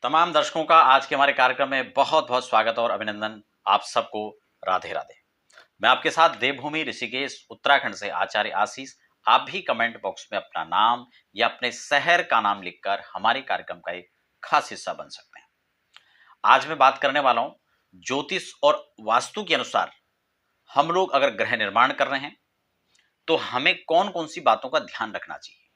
तमाम दर्शकों का आज के हमारे कार्यक्रम में बहुत बहुत स्वागत और अभिनंदन। आप सबको राधे राधे। मैं आपके साथ देवभूमि ऋषिकेश उत्तराखंड से आचार्य आशीष। आप भी कमेंट बॉक्स में अपना नाम या अपने शहर का नाम लिखकर हमारे कार्यक्रम का एक खास हिस्सा बन सकते हैं। आज मैं बात करने वाला हूं ज्योतिष और वास्तु के अनुसार हम लोग अगर गृह निर्माण कर रहे हैं तो हमें कौन कौन सी बातों का ध्यान रखना चाहिए।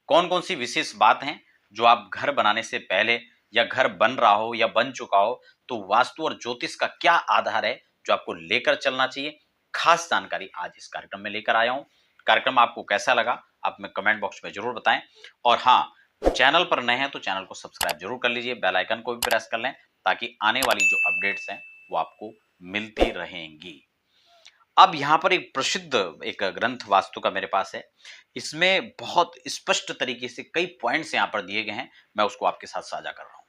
कौन कौन सी विशेष बात हैं जो आप घर बनाने से पहले या घर बन रहा हो या बन चुका हो तो वास्तु और ज्योतिष का क्या आधार है जो आपको लेकर चलना चाहिए। खास जानकारी आज इस कार्यक्रम में लेकर आया हूं। कार्यक्रम आपको कैसा लगा आप में कमेंट बॉक्स में जरूर बताएं। और हाँ, चैनल पर नए हैं तो चैनल को सब्सक्राइब जरूर कर लीजिए, बेल आइकन को भी प्रेस कर लें ताकि आने वाली जो अपडेट्स हैं वो आपको मिलती रहेंगी। अब यहाँ पर एक प्रसिद्ध एक ग्रंथ वास्तु का मेरे पास है। इसमें बहुत स्पष्ट तरीके से कई पॉइंट्स यहाँ पर दिए गए हैं, मैं उसको आपके साथ साझा कर रहा हूं।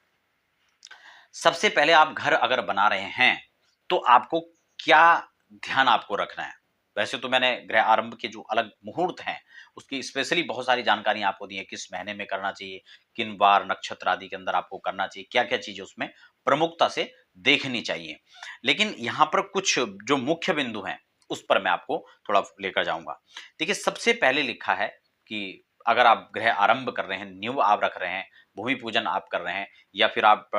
सबसे पहले आप घर अगर बना रहे हैं तो आपको क्या ध्यान आपको रखना है। वैसे तो मैंने गृह आरंभ के जो अलग मुहूर्त हैं उसकी स्पेशली बहुत सारी जानकारी आपको दी है, किस महीने में करना चाहिए, किन बार नक्षत्र आदि के अंदर आपको करना चाहिए, क्या क्या चीजें उसमें प्रमुखता से देखनी चाहिए। लेकिन यहाँ पर कुछ जो मुख्य बिंदु हैं उस पर मैं आपको थोड़ा लेकर जाऊंगा। देखिए, सबसे पहले लिखा है कि अगर आप गृह आरंभ कर रहे हैं, नींव आप रख रहे हैं, भूमि पूजन आप कर रहे हैं या फिर आप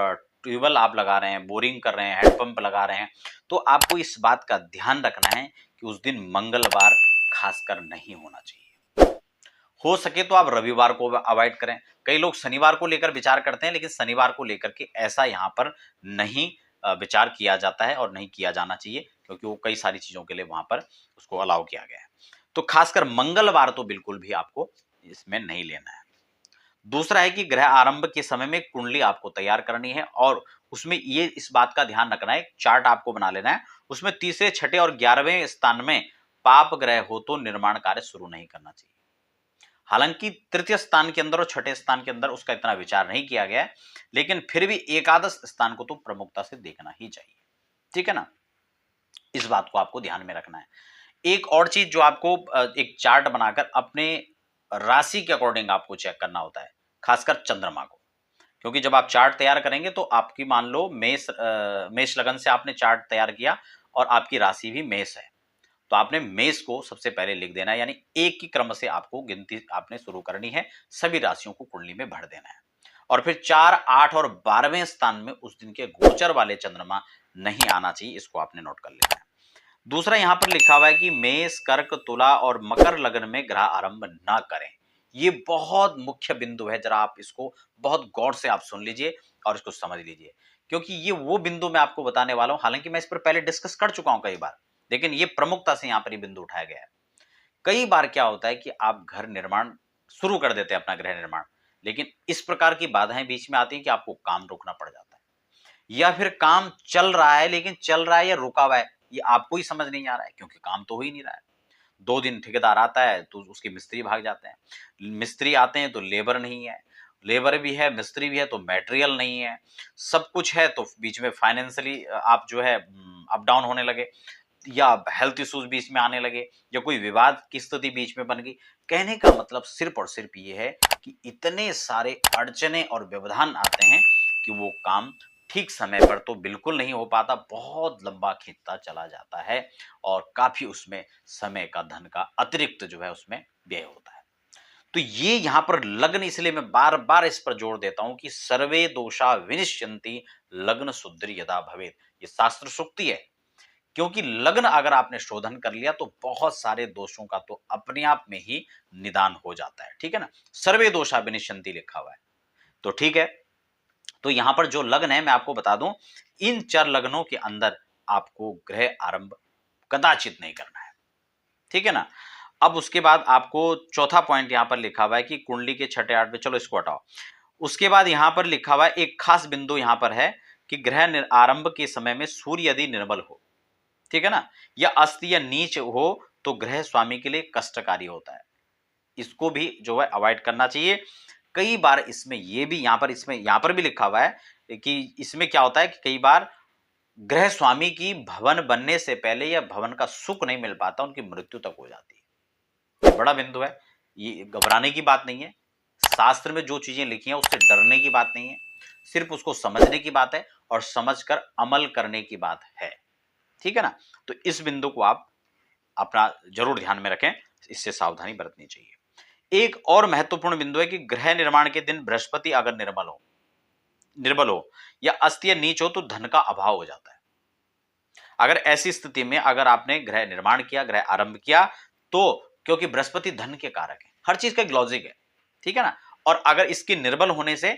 ट्यूबवेल आप लगा रहे हैं, बोरिंग कर रहे हैं, हैंडपंप लगा रहे हैं, तो आपको इस बात का ध्यान रखना है कि उस दिन मंगलवार खासकर नहीं होना चाहिए। हो सके तो आप रविवार को अवॉइड करें। कई लोग शनिवार को लेकर विचार करते हैं, लेकिन शनिवार को लेकर के ऐसा यहाँ पर नहीं विचार किया जाता है और नहीं किया जाना चाहिए, क्योंकि वो कई सारी चीजों के लिए वहां पर उसको अलाउ किया गया है। तो खासकर मंगलवार तो बिल्कुल भी आपको इसमें नहीं लेना है। दूसरा है कि गृह आरंभ के समय में कुंडली आपको तैयार करनी है और उसमें ये इस बात का ध्यान रखना है, चार्ट आपको बना लेना है, उसमें तीसरे, छठे और 11वें स्थान में पाप ग्रह हो तो निर्माण कार्य शुरू नहीं करना चाहिए। हालांकि तृतीय स्थान के अंदर और छठे स्थान के अंदर उसका इतना विचार नहीं किया गया है, लेकिन फिर भी एकादश स्थान को तो प्रमुखता से देखना ही चाहिए। ठीक है ना, इस बात को आपको ध्यान में रखना है। एक और चीज जो आपको एक चार्ट बनाकर अपने राशि के अकॉर्डिंग आपको चेक करना होता है, खासकर चंद्रमा को। क्योंकि जब आप चार्ट तैयार करेंगे तो आपकी मान लो मेष लगन से आपने चार्ट तैयार किया और आपकी राशि भी मेष है, तो आपने मेष को सबसे पहले लिख देना है, यानी एक की क्रम से आपको गिनती आपने शुरू करनी है, सभी राशियों को कुंडली में भर देना है। और फिर 4, 8 और 12वें स्थान में उस दिन के गोचर वाले चंद्रमा नहीं आना चाहिए, इसको आपने नोट कर लेना है। दूसरा यहां पर लिखा हुआ है कि मेष, कर्क, तुला और मकर लग्न में ग्रह आरंभ ना करें। ये बहुत मुख्य बिंदु है, जरा आप इसको बहुत गौर से आप सुन लीजिए और इसको समझ लीजिए, क्योंकि ये वो बिंदु मैं आपको बताने वाला हूं। हालांकि मैं इस पर पहले डिस्कस कर चुका हूं कई बार, लेकिन ये प्रमुखता से यहां पर ये बिंदु उठाया गया है। कई बार क्या होता है कि आप घर निर्माण शुरू कर देते हैं, अपना गृह निर्माण, लेकिन इस प्रकार की बाधाएं बीच में आती हैं कि आपको काम रोकना पड़ जाता है, या फिर काम चल रहा है लेकिन चल रहा है या रुका हुआ है ये आपको ही समझ नहीं आ रहा है, क्योंकि काम तो हो ही नहीं रहा है। 2 दिन ठेकेदार आता है तो उसके मिस्त्री भाग जाते हैं, मिस्त्री आते हैं तो लेबर नहीं है, लेबर भी है मिस्त्री भी है तो मटेरियल नहीं है, सब कुछ है तो बीच में फाइनेंशियली आप जो है अप डाउन होने लगे, या हेल्थ इश्यूज बीच में आने लगे, या कोई विवाद की स्थिति बीच में बन गई। कहने का मतलब सिर्फ और सिर्फ ये है कि इतने सारे अड़चने और व्यवधान आते हैं कि वो काम ठीक समय पर तो बिल्कुल नहीं हो पाता, बहुत लंबा खींचता चला जाता है और काफी उसमें समय का, धन का अतिरिक्त जो है उसमें व्यय होता है। तो ये यहां पर लग्न, इसलिए मैं बार बार इस पर जोर देता हूं कि सर्वे दोषा विनिश्यन्ति लग्न शुद्धि यदा भवेत्। ये शास्त्र सूक्ति है, क्योंकि लग्न अगर आपने शोधन कर लिया तो बहुत सारे दोषों का तो अपने आप में ही निदान हो जाता है। ठीक है ना, सर्वे दोषा विनिश्यन्ति लिखा हुआ है, तो ठीक है। तो यहां पर जो लग्न है मैं आपको बता दूं, इन 4 लग्नों के अंदर आपको गृह आरंभ कदाचित नहीं करना है। ठीक है ना। अब उसके बाद आपको चौथा पॉइंट यहां पर लिखा हुआ है कि कुंडली के छठे, 8वें, चलो इसको हटाओ। उसके बाद यहां पर लिखा हुआ है एक खास बिंदु यहां पर है कि गृह आरंभ के समय में सूर्य यदि निर्बल हो, ठीक है ना, या अस्त या नीच हो तो गृह स्वामी के लिए कष्टकारी होता है। इसको भी जो है अवॉइड करना चाहिए। कई बार इसमें ये भी यहां पर भी लिखा हुआ है कि इसमें क्या होता है कि कई बार गृह स्वामी की भवन बनने से पहले या भवन का सुख नहीं मिल पाता, उनकी मृत्यु तक हो जाती है। ये बड़ा बिंदु है, ये घबराने की बात नहीं है। शास्त्र में जो चीजें लिखी हैं उससे डरने की बात नहीं है, सिर्फ उसको समझने की बात है और समझकर अमल करने की बात है। ठीक है ना? तो इस बिंदु को आप अपना जरूर ध्यान में रखें, इससे सावधानी बरतनी चाहिए। एक और महत्वपूर्ण बिंदु है कि गृह निर्माण के दिन बृहस्पति अगर निर्बल हो या अस्त या नीच हो तो धन का अभाव हो जाता है। अगर ऐसी स्थिति में अगर आपने गृह निर्माण किया, गृह आरंभ किया, तो क्योंकि बृहस्पति धन के कारक है, हर चीज का एक लॉजिक है, ठीक है ना? और अगर इसके निर्बल होने से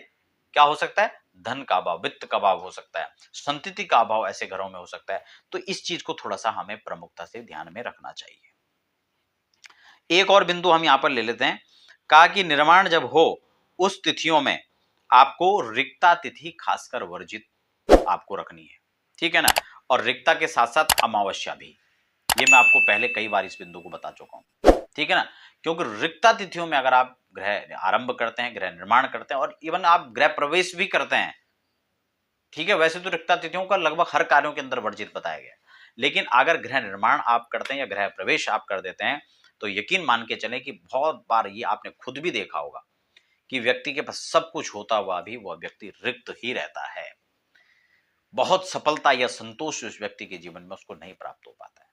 क्या हो सकता है? धन का अभाव, वित्त का अभाव हो सकता है, संतति का अभाव ऐसे घरों में हो सकता है। तो इस चीज को थोड़ा सा हमें प्रमुखता से ध्यान में रखना चाहिए। एक और बिंदु हम यहां पर ले लेते हैं, कहा कि निर्माण जब हो उस तिथियों में आपको रिक्ता तिथि खासकर वर्जित आपको रखनी है, ठीक है ना? और रिक्ता के साथ साथ अमावस्या भी, ये मैं आपको पहले कई बार इस बिंदु को बता चुका हूं, ठीक है ना? क्योंकि रिक्ता तिथियों में अगर आप गृह आरंभ करते हैं, गृह निर्माण करते हैं और इवन आप गृह प्रवेश भी करते हैं, ठीक है, वैसे तो रिक्ता तिथियों का लगभग हर कार्यों के अंदर वर्जित बताया गया है, लेकिन अगर गृह निर्माण आप करते हैं या गृह प्रवेश आप कर देते हैं तो यकीन मान के चलें कि बहुत बार ये आपने खुद भी देखा होगा कि व्यक्ति के पास सब कुछ होता हुआ भी वह व्यक्ति रिक्त ही रहता है। बहुत सफलता या संतोष उस व्यक्ति के जीवन में उसको नहीं प्राप्त हो पाता है।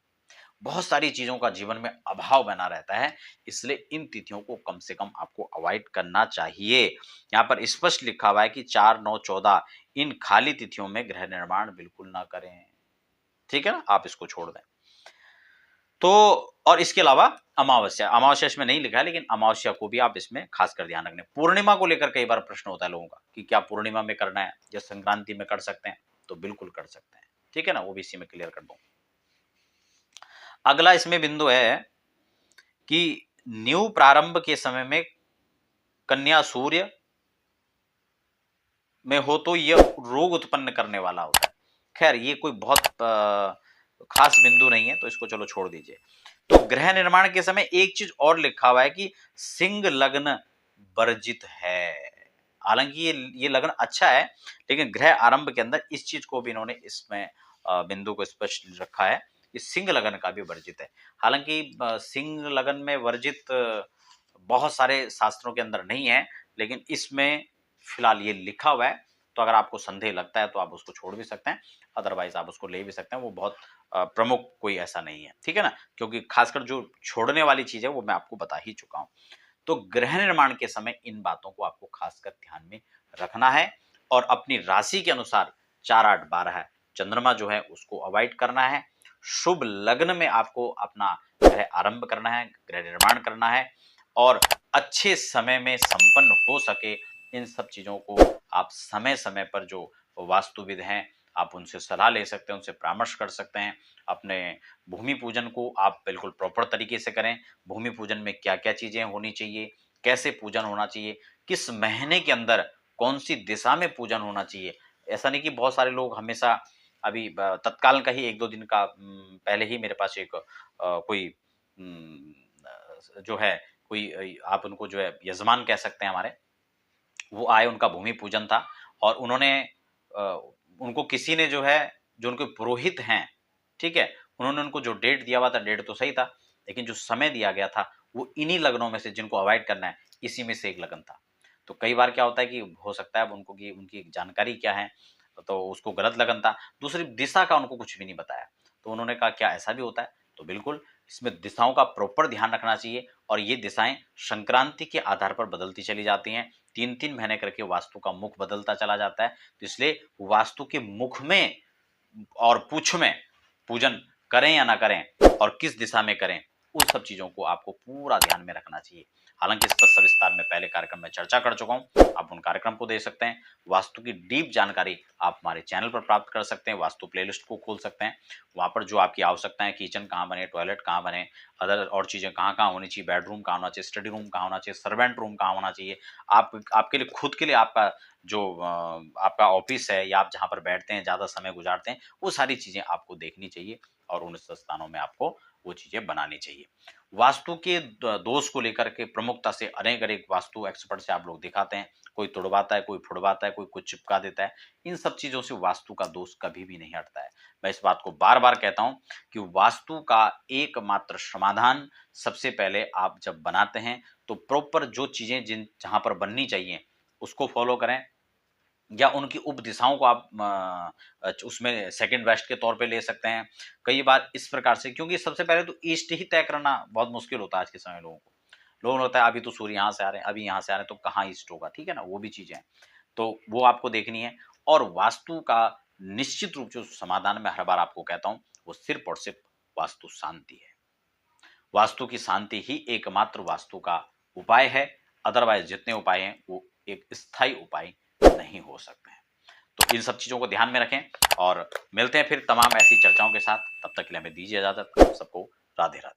बहुत सारी चीजों का जीवन में अभाव बना रहता है, इसलिए इन तिथियों को कम से कम आपको अवॉइड करना चाहिए। यहाँ पर स्पष्ट लिखा हुआ है कि 4, 9, 14 इन खाली तिथियों में गृह निर्माण बिल्कुल ना करें, ठीक है ना? आप इसको छोड़ दें। तो और इसके अलावा अमावस्या इसमें नहीं लिखा है, लेकिन अमावस्या को भी आप इसमें खासकर ध्यान रखना। पूर्णिमा को लेकर कई बार प्रश्न होता है लोगों का कि क्या पूर्णिमा में करना है या संक्रांति में कर सकते हैं? तो बिल्कुल कर सकते हैं, ठीक है ना? वो भी इसी में क्लियर कर दूं। अगला इसमें बिंदु है कि न्यू प्रारंभ के समय में कन्या सूर्य में हो तो यह रोग उत्पन्न करने वाला होता है। खैर ये कोई बहुत खास बिंदु नहीं है, तो इसको चलो छोड़ दीजिए। तो गृह निर्माण के समय एक चीज और लिखा हुआ है कि सिंह लग्न वर्जित है। हालांकि ये लग्न अच्छा है, लेकिन गृह आरंभ के अंदर इस चीज को भी इन्होंने इसमें बिंदु को स्पष्ट रखा है कि सिंह लगन का भी वर्जित है। हालांकि सिंह लगन में वर्जित बहुत सारे शास्त्रों के अंदर नहीं है, लेकिन इसमें फिलहाल ये लिखा हुआ है। तो अगर आपको संदेह लगता है तो आप उसको छोड़ भी सकते हैं, अदरवाइज आप उसको ले भी सकते हैं। वो बहुत प्रमुख कोई ऐसा नहीं है, ठीक है ना? क्योंकि खासकर जो छोड़ने वाली चीज है वो मैं आपको बता ही चुका हूं। तो गृह निर्माण के समय इन बातों को आपको खासकर ध्यान में रखना है और अपनी राशि के अनुसार 4, 8, 12 चंद्रमा जो है उसको अवॉइड करना है। शुभ लग्न में आपको अपना गृह आरंभ करना है, गृह निर्माण करना है और अच्छे समय में संपन्न हो सके इन सब चीजों को आप समय समय पर जो वास्तुविद हैं आप उनसे सलाह ले सकते हैं, उनसे परामर्श कर सकते हैं। अपने भूमि पूजन को आप बिल्कुल प्रॉपर तरीके से करें। भूमि पूजन में क्या-क्या चीजें होनी चाहिए, कैसे पूजन होना चाहिए, किस महीने के अंदर कौन-सी दिशा में पूजन होना चाहिए। ऐसा नहीं कि बहुत सारे लोग हमेशा अभी तत्काल का ही 1-2 दिन का पहले ही मेरे पास एक कोई जो है कोई आप उनको जो है यजमान कह सकते हैं हमारे, वो आए, उनका भूमि पूजन था और उन्होंने उनको किसी ने जो है, जो उनके पुरोहित हैं, ठीक है? उन्होंने उनको जो डेट दिया हुआ था, डेट तो सही था, लेकिन जो समय दिया गया था, वो इन्हीं लग्नों में से जिनको अवॉइड करना है, इसी में से एक लगन था। तो कई बार क्या होता है कि हो सकता है अब उनको कि उनकी जानकारी क्या है, तो उसको गलत लगन था। दूसरी दिशा का उनको कुछ भी नहीं बताया। तो उन्होंने कहा क्या ऐसा भी होता है? तो बिल्कुल इसमें दिशाओं का प्रॉपर ध्यान रखना चाहिए और ये दिशाएँ संक्रांति के आधार पर बदलती चली जाती हैं। 3-3 महीने करके वास्तु का मुख बदलता चला जाता है। तो इसलिए वास्तु के मुख में और पूछ में पूजन करें या ना करें और किस दिशा में करें, उन सब चीज़ों को आपको पूरा ध्यान में रखना चाहिए। हालाँकि इस पर सविस्तार में पहले कार्यक्रम में चर्चा कर चुका हूँ, आप उन कार्यक्रम को देख सकते हैं। वास्तु की डीप जानकारी आप हमारे चैनल पर प्राप्त कर सकते हैं, वास्तु प्लेलिस्ट को खोल सकते हैं। वहाँ पर जो आपकी आवश्यकताएँ, किचन कहाँ बने, टॉयलेट कहाँ बने, अदर और चीज़ें कहाँ-कहाँ होनी चाहिए, बेडरूम कहाँ होना चाहिए, स्टडी रूम कहाँ होना चाहिए, सर्वेंट रूम कहाँ होना चाहिए, आपके लिए खुद के लिए आपका जो आपका ऑफिस है या आप जहाँ पर बैठते हैं, ज़्यादा समय गुज़ारते हैं, वो सारी चीज़ें आपको देखनी चाहिए और उन स्थानों में आपको वो चीज़ें बनानी चाहिए। वास्तु के द दोष को लेकर के प्रमुखता से अनेक-अनेक वास्तु एक्सपर्ट से आप लोग दिखाते हैं, कोई तुड़वाता है, कोई फुड़वाता है, कोई कुछ चिपका देता है। इन सब चीज़ों से वास्तु का दोष कभी भी नहीं हटता है। मैं इस बात को बार-बार कहता हूँ कि वास्तु का एकमात्र समाधान सबसे पहले आप जब बनाते हैं तो प्रॉपर जो चीज़ें जहाँ पर बननी चाहिए उसको फ़ॉलो करें या उनकी उपदिशाओं को आप उसमें सेकंड बेस्ट के तौर पे ले सकते हैं। कई बार इस प्रकार से क्योंकि सबसे पहले तो ईस्ट ही तय करना बहुत मुश्किल होता है आज के समय लोगों को। लोगों को होता है अभी तो सूर्य यहाँ से आ रहे हैं, अभी यहाँ से आ रहे हैं तो कहाँ ईस्ट होगा, ठीक है ना? वो भी चीज़ें हैं। तो वो आपको देखनी है और वास्तु का निश्चित रूप से उस समाधान में हर बार आपको कहता हूँ, वो सिर्फ़ और सिर्फ़ वास्तु शांति है। वास्तु की शांति ही एकमात्र वास्तु का उपाय है, अदरवाइज़ जितने उपाय हैं वो एक स्थायी उपाय नहीं हो सकते हैं। तो इन सब चीज़ों को ध्यान में रखें और मिलते हैं फिर तमाम ऐसी चर्चाओं के साथ। तब तक के लिए हमें दीजिए इजाज़त। सबको राधे-राधे।